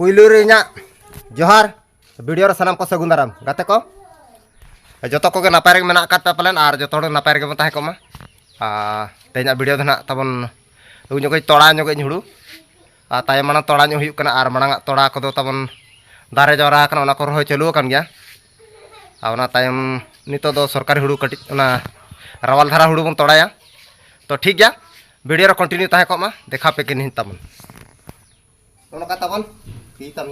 पुलू रे जोहार वीडियो सामान को सगुन दाराम गाते को जो को नापाय रे मेना कात पालन और जो नापाय रे ताहे को तेना वीडियो ना तबन उन तोड़ा हुड़ू ताय माना तोड़ा और मांग तोड़ा को तबन दारे जवरा को रह चालू गया नित सरकारी हुड़ू कटी रावाल धारा हुड़ू बन तोड़ाया तो ठीक गया वीडियो कंटिन्यू ताहे को देखा पे कि तबन तबन ती तम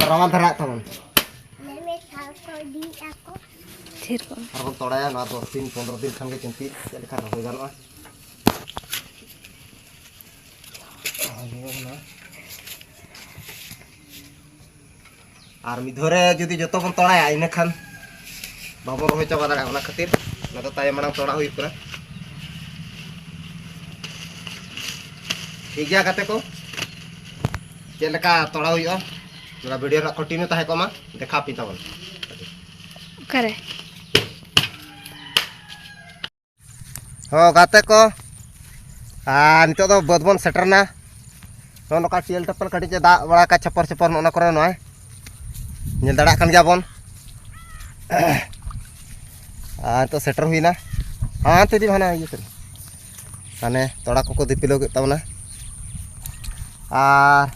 रावाल धारा तबन तोड़ाया 10 दिन 15 दिन खान चिंती चलका रही गाना और मिधरे जुदी जो बन तोड़ाया इन खान बाबो रही चाबा दाड़ा खातिर ताय मांग तोड़ा हुई ठीक गया गाते को चलका तोड़ा हुई वीडियो कंटिन्यू ताहे को देखा पी तबन करे हाँ गाते को नित बद बन सेटरना नौका टियल टपल कटी दा बड़ा का छपर छपर ना करे नल दाड़ा गया बन तो सेटर हुईना हाँ तेदी भाना ये हाने तोड़ा को दिपिलो तबना और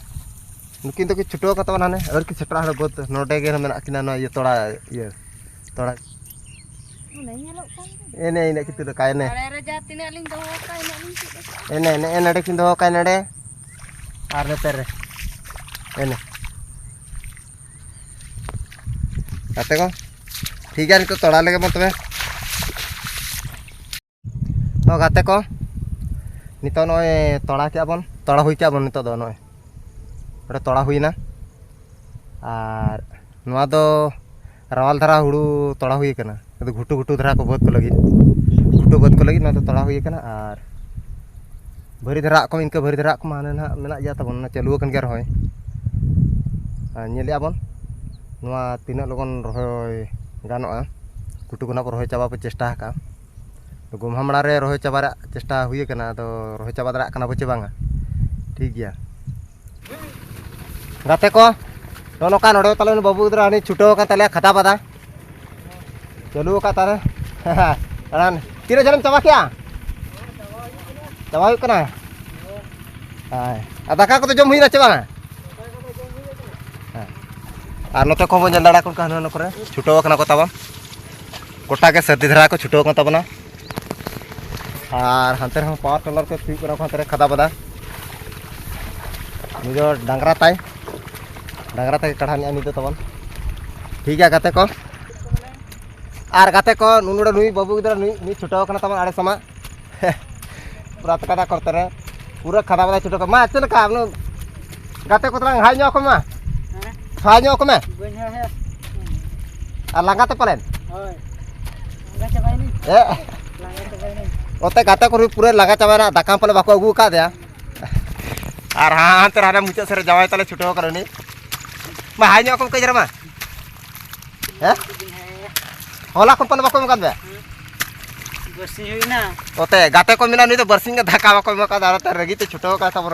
नुकिन तो कि छुटो का तबन हाने और कि सेटर बद नोडे गे मेना किना ये तोड़ा ये तोड़ा एने एने कितु का एने एने एने एने किन दो का नडे आर ने तेरे एने आते को ठीक है नितो तोड़ा लगे बन तबे तो गाते को नितो नय तोड़ा के बन तोड़ा हुई के बन नितो दो नय ओडे तोड़ा हुईना और नवा दो रावाल धारा हुड़ू तोड़ा हुई कना तो घुटू घुटू धारा को बहुत को लगी घुटू बहुत को लगी ना तो तोड़ा हुई कना और भरी धारा को इनका भरी धारा को माने ना मेना गया तबन चालू कन गया रहोय नेलिया बन नवा तीना लगन रहोय गानोआ कुटू कोना रहोय चाबा पे चेष्टा का तो गुमहामड़ा रे रहोय चाबा चेष्टा हुई कना तो रहोय चाबा दाड़ा कना बचे बांगा ठीक गया गाते को तो नौका नोड़े तले बाबू गिद्रा हनी छुटो का तले खाता पदा चालू का तारे तीन जनम चाबा क्या चाबा कना दाका को तो जम हुईना चाबा और नोते को जल दाड़ा को कहना करे छुटो कना को तबा गोटा के सर्दी धरा को छुटो का तबना और हांते हम पावर टेलर को ठीक करा हांते खाता पदा निजो डांगरा ताई डांगरा तक कढ़ा नित तबन ठीक है गाते को और गाते को नुनोड़े नुई बाबू गिद्रा नुई छुटो कना तबन आड़े समा पूरा तकादा करते रे पूरा खादा बदा छुटो का चल का गाते को तरंग हाई को हाई को में और लागाते पलेन ए ओते गाते को पूरे लगा चाबा दाका पले बाको अगू का दिया और हाँ तेरा मुचाद से जावाई तले छुटो करनी मा हाई को कई जरा होला को पन बाको मकान बे बरसी हुईना ओते गाते को मिना नी तो बरसिंग धक्का बाको मका दाड़ा ते रगी ते छुटो का सब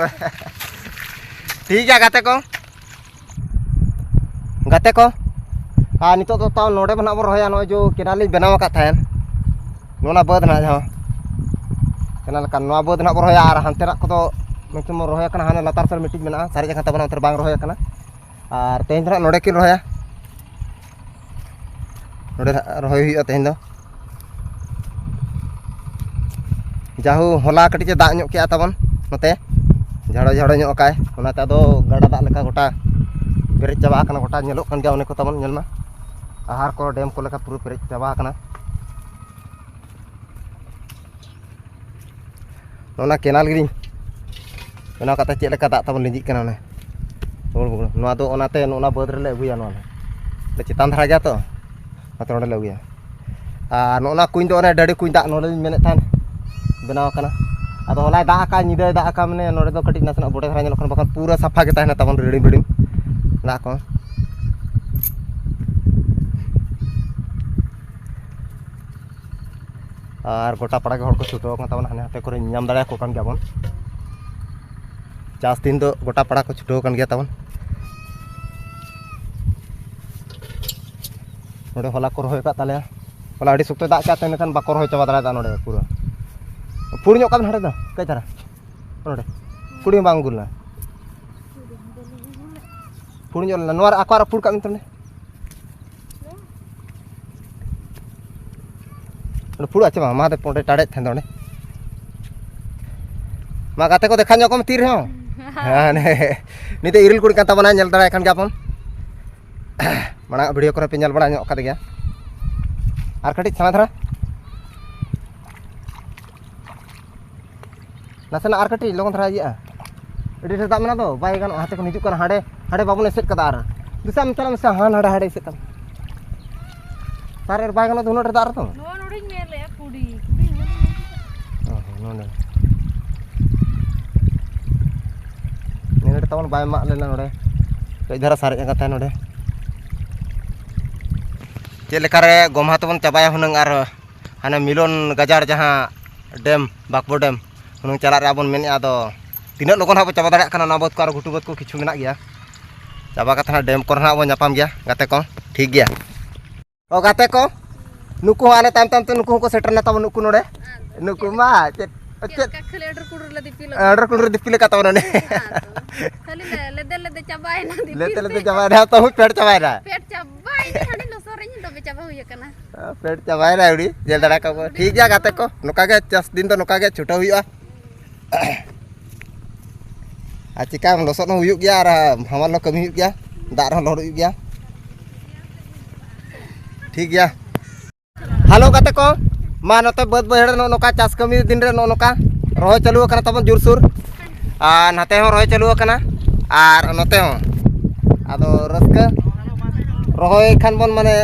ठीक है गाते को नितो तो ताव नोडे बना बो रहोया नो जो केनाल बनाव का थायन नोना बद ना जहां केनाल का नवा बद ना बो रहोया और हांते ना को तो मिटम रहोया कना हाने लतार सर मिटिज मेना सारे जगह तबना उतर बांग रहोया कना और तेन धरा नोडे किन रहोया नोडे रहोय हुई तेन दो जाहू होला कटी चे दाग के तबन नते झाड़ो झाड़ो ᱧᱚᱜ काय ओनाते आदो गाडा दाग लेका गोटा पेरेज चाबा कना गोटा नेलो कन गया ओने को तबन नेलमा आहार को डैम को लेका पूरा पेरेज चाबा कना ओना केनाल गिरी ओना कता चे लेका दाग तबन लिंजिक कना ओने नोआ दो ओनाते नोना बद रे ले अगुया नोना चितान धारा गया तो ओते नोडे ले अगुया और नोना कुኝ दो ओने डाडी कुኝ दाग नोडे मेने थान बनाव कना अदो होला दाग का निदे दाग का मने नोडे दो कटी नासना बोडे धारा नेलो बखान पूरा साफा के ताहना तबन रेडिम रेडिम ना को और गोटा पड़ा के हर को छुटो तबन हाने हाते करे नाम दाड़ा को कान गयाबन चास दिन दो गोटा पड़ा को छुटो कान गया तबन नोडे होला को रहोय का ताले होला अडी सुक्तो दाग काते नेखान बाको रहोय चाबा दाड़ा नोडे पूरा पुड़ ᱧᱚᱜ का हड़े दा कई तारा नोडे पुड़ी बांग गुलना पुड़ ᱧᱚᱜ ला नोर आको पुड़ का मितने पुड़ आचे मा दे पोंडे टाड़े थें दोने मा गाते को देखा ᱧᱚᱜ तीर हो हां ने निते इरिल कुड़ी का तबना नेल दाड़ा एखान गापन माना वीडियो करे पे नेल बड़ा ᱧᱚᱜ कादे गया आर कटी छाना धरा नासेना आर कटी लगन धरा इया एडी ढेर दाग मेना दो बाय गानो हाते को हिजुक हाडे हाडे बाबुन एसेट कदा आर दिसा मितला मसे हान हाडे हाडे एसेट सारे बाय गानो दुनो ढेर दाग तो नो नोडिं मेले कुड़ी नोडे नेडे तवन बाय मा लेना नोडे कई धारा सारे का नोडे चेक लेकारे गोमा तबन चाबाया हुनंग आर हाने मिलन गजार जहां डैम बाकबो डैम हुनंग चला रे आबन मेन आदो तीना लगन हाबो चाबा दाड़ा खाना ना बद को आर घुटु बद को किछु मेना गया चाबा कथा डैम को ना बो नापाम गया गाते को ठीक गया ओ गाते को नुकु आने ताम ताम ते नुकु को सेटर ना तबन नुकु नोडे नुकु मा खाली ऑर्डर कुडर दिपिले का तबन ने खाली लेदे चाबाय ना लेते चाबा रे तो पेट चाबा रे पेट चाबाय खाली लोसरेኝ तो बेचाबा हुई कना पेट चाबा रे उडी जेल दाड़ा का ठीक गया गाते को नुका के 10 दिन तो नुका के छुटा हुआ आ चिका लसत हो हुई गया और हमार लो कमी हुई गया दार हो लहर हुई गया ठीक गया हेलो गाते को मा नते बद बहेड़ नोका चास कमी दिन रे नोका रोह चालू कना तबन जुरसुर आ नते हो रोह चालू कना और नते हो आदो रस्का रोहय खान बन माने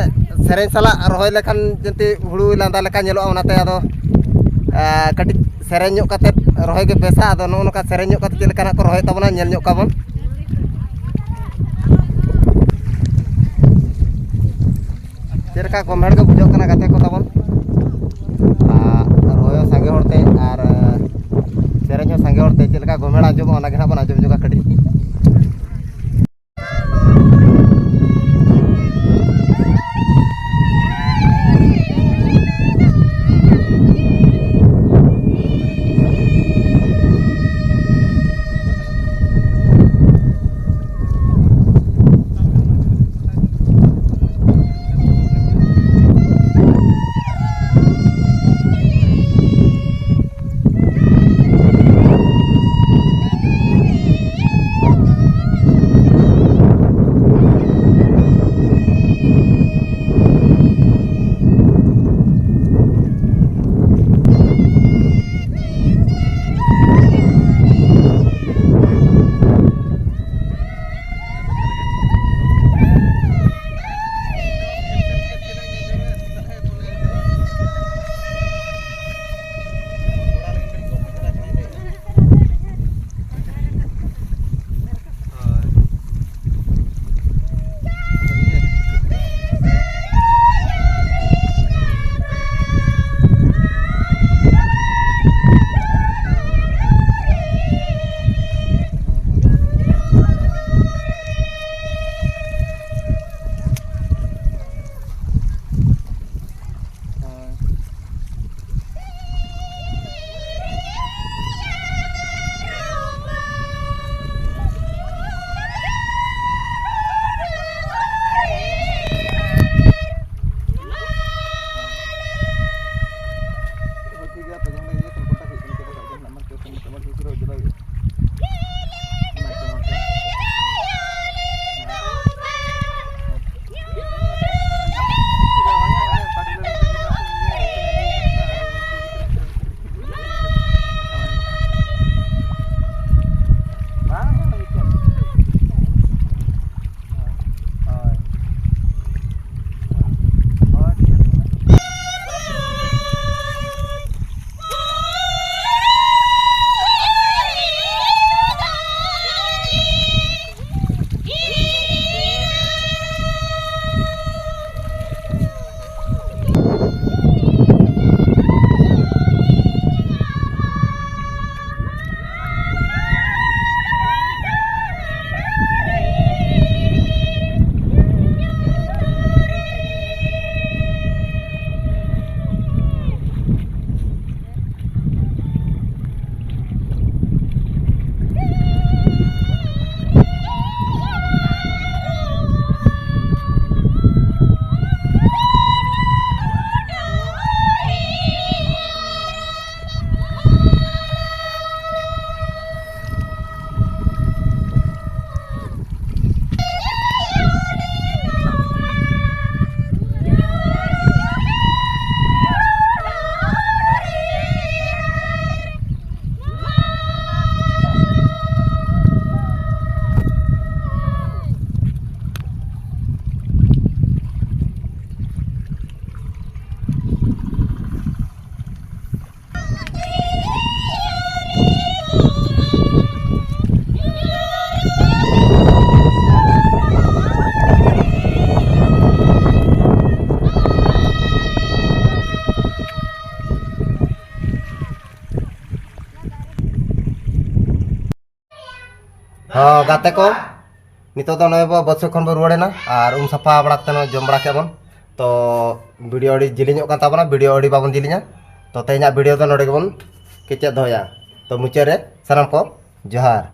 सेरेन साला रोहय लेखान जंती हुड़ु लांदा लेका नेलो ओनाते आदो कटी सेरेन ᱧᱚᱜ काते रोहय के बेसा आदो नो नोका सेरेन ᱧᱚᱜ काते चेल काना को रोहय तबना नेल ᱧᱚᱜ काबन चेरका गमेड़ के बुझो कना गाते को तबन रोहय संगे होरते और सेरेन हो संगे होरते चेलका गमेड़ आजम ओना गेना बन आजम जोगा कटी हाँ गाते को नितो तो नय बो बस खन बो रुवाड़ेना और साफा बड़ा कते जम बड़ा केबन तो वीडियो अड़ी जिलिញkan ताबना वीडियो अड़ी बाबन जिलिញतो तेना वीडियो तो नोडे गेबन केचे दोया तो मुचे रे साराम को जोहार।